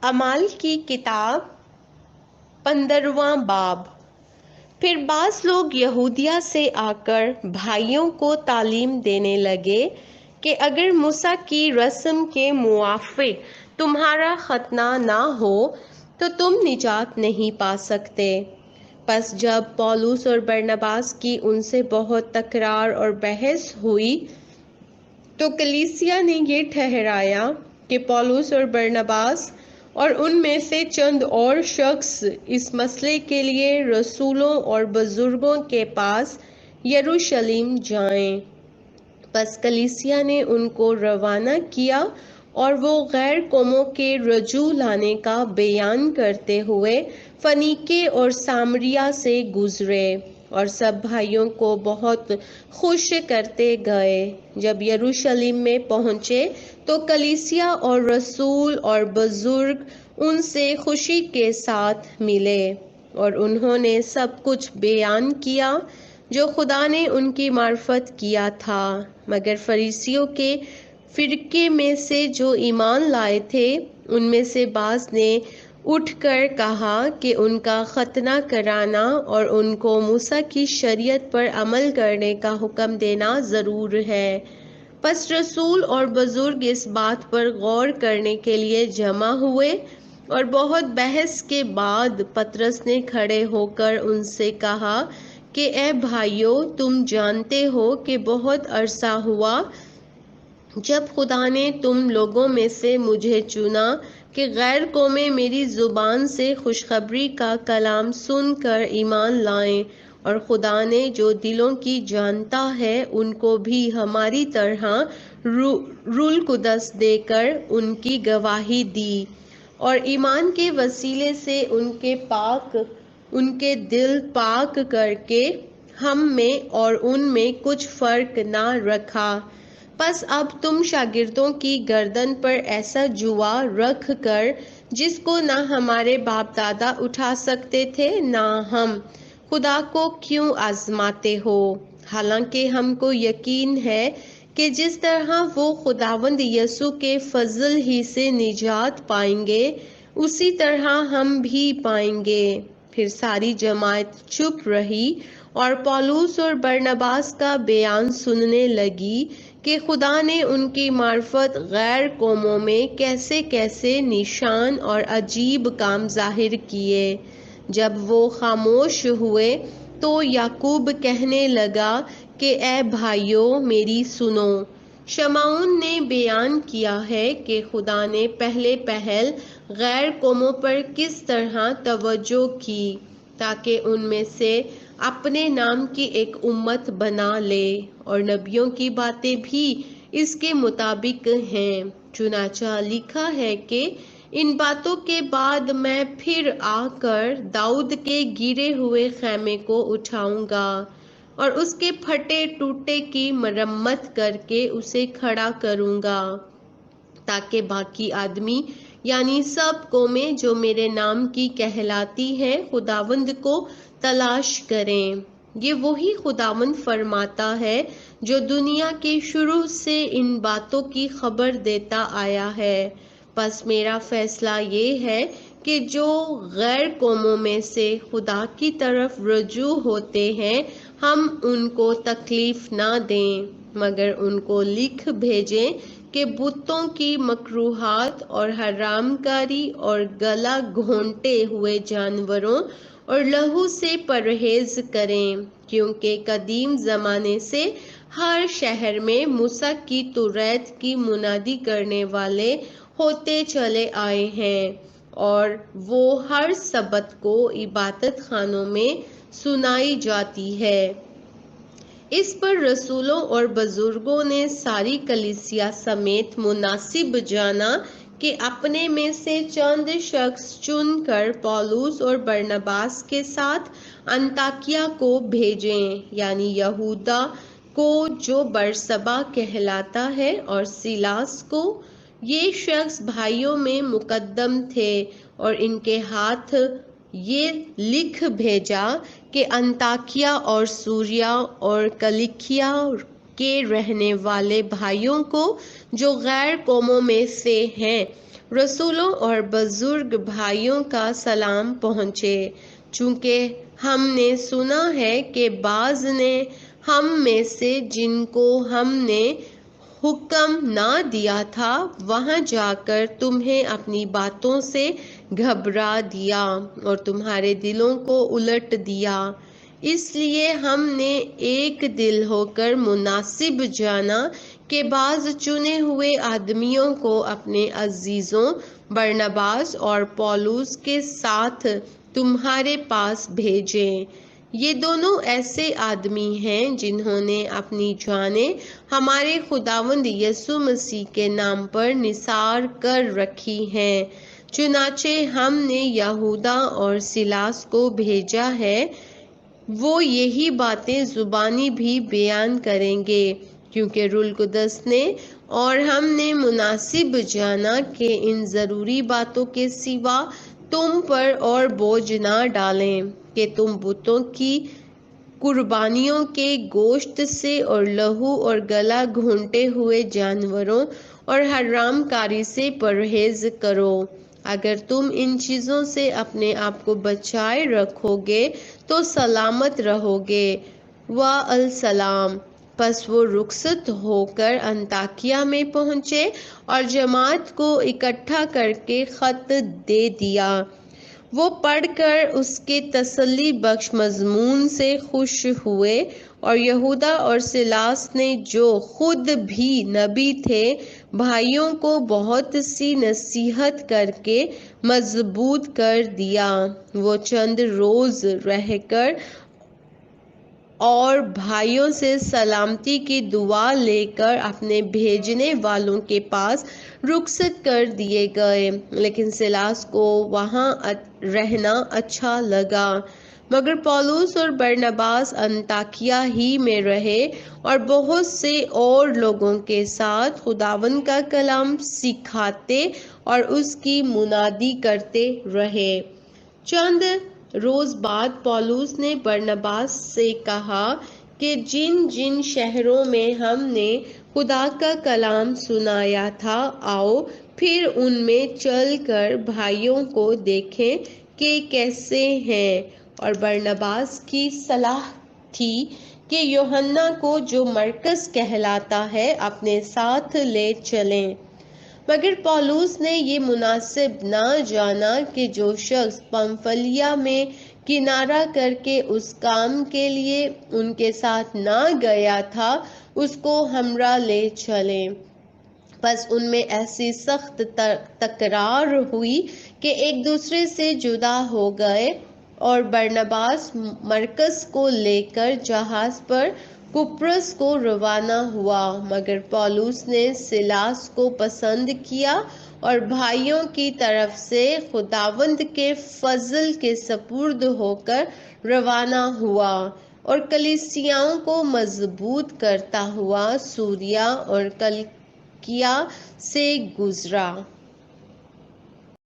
اعمال کی کتاب 15واں باب۔ پھر بعض لوگ یہودیہ سے آ کر بھائیوں کو تعلیم دینے لگے کہ اگر موسیٰ کی رسم کے موافق تمہارا ختنہ نہ ہو تو تم نجات نہیں پا سکتے۔ پس جب پولس اور برنباس کی ان سے بہت تکرار اور بحث ہوئی تو کلیسیا نے یہ ٹھہرایا کہ پولس اور برنباس اور ان میں سے چند اور شخص اس مسئلے کے لیے رسولوں اور بزرگوں کے پاس یروشلم جائیں۔ پس کلیسیا نے ان کو روانہ کیا اور وہ غیر قوموں کے رجوع لانے کا بیان کرتے ہوئے فنیکے اور سامریا سے گزرے اور سب بھائیوں کو بہت خوش کرتے گئے۔ جب یروشلم میں پہنچے تو کلیسیا اور رسول اور بزرگ ان سے خوشی کے ساتھ ملے اور انہوں نے سب کچھ بیان کیا جو خدا نے ان کی معرفت کیا تھا۔ مگر فریسیوں کے فرقے میں سے جو ایمان لائے تھے ان میں سے بعض نے اٹھ کر کہا کہ ان کا ختنہ کرانا اور ان کو موسیٰ کی شریعت پر عمل کرنے کا حکم دینا ضرور ہے۔ پس رسول اور بزرگ اس بات پر غور کرنے کے لیے جمع ہوئے اور بہت بحث کے بعد پطرس نے کھڑے ہو کر ان سے کہا کہ اے بھائیو، تم جانتے ہو کہ بہت عرصہ ہوا جب خدا نے تم لوگوں میں سے مجھے چنا کہ غیر قومیں میری زبان سے خوشخبری کا کلام سن کر ایمان لائیں، اور خدا نے جو دلوں کی جانتا ہے ان کو بھی ہماری طرح روح القدس دے کر ان کی گواہی دی، اور ایمان کے وسیلے سے ان کے دل پاک کر کے ہم میں اور ان میں کچھ فرق نہ رکھا۔ پس اب تم شاگردوں کی گردن پر ایسا جوا رکھ کر جس کو نہ ہمارے باپ دادا اٹھا سکتے تھے نہ ہم، خدا کو کیوں آزماتے ہو؟ حالانکہ ہم کو یقین ہے کہ جس طرح وہ خداوند یسوع کے فضل ہی سے نجات پائیں گے اسی طرح ہم بھی پائیں گے۔ پھر ساری جماعت چپ رہی اور پولس اور برنباس کا بیان سننے لگی کہ خدا نے ان کی معرفت غیر قوموں میں کیسے کیسے نشان اور عجیب کام ظاہر کیے۔ جب وہ خاموش ہوئے تو یعقوب کہنے لگا کہ اے بھائیو، میری سنو۔ شمعون نے بیان کیا ہے کہ خدا نے پہلے پہل غیر قوموں پر کس طرح توجہ کی تاکہ ان میں سے اپنے نام کی ایک امت بنا لے، اور نبیوں کی باتیں بھی اس کے مطابق ہیں۔ چنانچہ لکھا ہے کہ ان باتوں کے بعد میں پھر آ کر داؤد کے گرے ہوئے خیمے کو اٹھاؤں گا اور اس کے پھٹے ٹوٹے کی مرمت کر کے اسے کھڑا کروں گا، تاکہ باقی آدمی یعنی سب قومیں جو میرے نام کی کہلاتی ہیں خداوند کو تلاش کریں۔ یہ وہی خداوند فرماتا ہے جو دنیا کے شروع سے ان باتوں کی خبر دیتا آیا ہے۔ پس میرا فیصلہ یہ ہے کہ جو غیر قوموں میں سے خدا کی طرف رجوع ہوتے ہیں ہم ان کو تکلیف نہ دیں، مگر ان کو لکھ بھیجیں کہ بتوں کی مکروہات اور حرام کاری اور گلا گھونٹے ہوئے جانوروں اور لہو سے پرہیز کریں، کیونکہ قدیم زمانے سے ہر شہر میں موسیٰ کی توریت کی منادی کرنے والے ہوتے چلے آئے ہیں، اور وہ ہر سبت کو عبادت خانوں میں سنائی جاتی ہے۔ اس پر رسولوں اور بزرگوں نے ساری کلیسیا سمیت مناسب جانا کہ اپنے میں سے چند شخص چن کر پولس اور برنباس کے ساتھ انطاکیہ کو بھیجیں، یعنی یہودا کو جو برسبا کہلاتا ہے اور سیلاس کو۔ یہ شخص بھائیوں میں مقدم تھے اور ان کے ہاتھ یہ لکھ بھیجا کہ انطاکیہ اور سوریا اور کلیکیا کے رہنے والے بھائیوں کو جو غیر قوموں میں سے ہیں رسولوں اور بزرگ بھائیوں کا سلام پہنچے، چونکہ ہم نے سنا ہے کہ بعض نے ہم میں سے جن کو ہم نے حکم نہ دیا تھا وہاں جا کر تمہیں اپنی باتوں سے گھبرا دیا اور تمہارے دلوں کو الٹ دیا۔ اس لیے ہم نے ایک دل ہو کر مناسب جانا کہ بعض چنے ہوئے آدمیوں کو اپنے عزیزوں برنباس اور پولس کے ساتھ تمہارے پاس بھیجیں۔ یہ دونوں ایسے آدمی ہیں جنہوں نے اپنی جانیں ہمارے خداوند یسوع مسیح کے نام پر نثار کر رکھی ہیں۔ چنانچہ ہم نے یہودا اور سیلاس کو بھیجا ہے، وہ یہی باتیں زبانی بھی بیان کریں گے، کیونکہ روح القدس نے اور ہم نے مناسب جانا کہ ان ضروری باتوں کے سوا تم پر اور بوجھ نہ ڈالیں کہ تم بتوں کی قربانیوں کے گوشت سے اور لہو اور گلا گھونٹے ہوئے جانوروں اور حرام کاری سے پرہیز کرو۔ اگر تم ان چیزوں سے اپنے آپ کو بچائے رکھو گے تو سلامت رہو گے۔ والسلام۔ پس وہ رخصت ہو کر انطاکیہ میں پہنچے اور جماعت کو اکٹھا کر کے خط دے دیا۔ وہ پڑھ کر اس کے تسلی بخش مضمون سے خوش ہوئے، اور یہودا اور سیلاس نے جو خود بھی نبی تھے بھائیوں کو بہت سی نصیحت کر کے مضبوط کر دیا۔ وہ چند روز رہ کر اور بھائیوں سے سلامتی کی دعا لے کر اپنے بھیجنے والوں کے پاس رخصت کر دیے گئے، لیکن سیلاس کو وہاں رہنا اچھا لگا۔ مگر پولس اور برنباس انطاکیہ ہی میں رہے اور بہت سے اور لوگوں کے ساتھ خداوند کا کلام سکھاتے اور اس کی منادی کرتے رہے۔ چند روز بعد پولس نے برنباس سے کہا کہ جن جن شہروں میں ہم نے خدا کا کلام سنایا تھا، آؤ پھر ان میں چل کر بھائیوں کو دیکھیں کہ کیسے ہیں۔ اور برنباس کی صلاح تھی کہ یوحنا کو، جو مرقس کہلاتا ہے، اپنے ساتھ لے چلیں۔ مگر پولس نے یہ مناسب نہ جانا کہ جو شخص پمفلیہ میں کنارہ کر کے اس کام کے لیے ان کے ساتھ نہ گیا تھا اس کو ہمراہ لے چلے۔ بس ان میں ایسی سخت تکرار ہوئی کہ ایک دوسرے سے جدا ہو گئے، اور برنباس مرقس کو لے کر جہاز پر قبرص کو روانہ ہوا۔ مگر پولس نے سیلاس کو پسند کیا اور بھائیوں کی طرف سے خداوند کے فضل کے سپرد ہو کر روانہ ہوا، اور کلیسیاؤں کو مضبوط کرتا ہوا سوریا اور کلکیا سے گزرا۔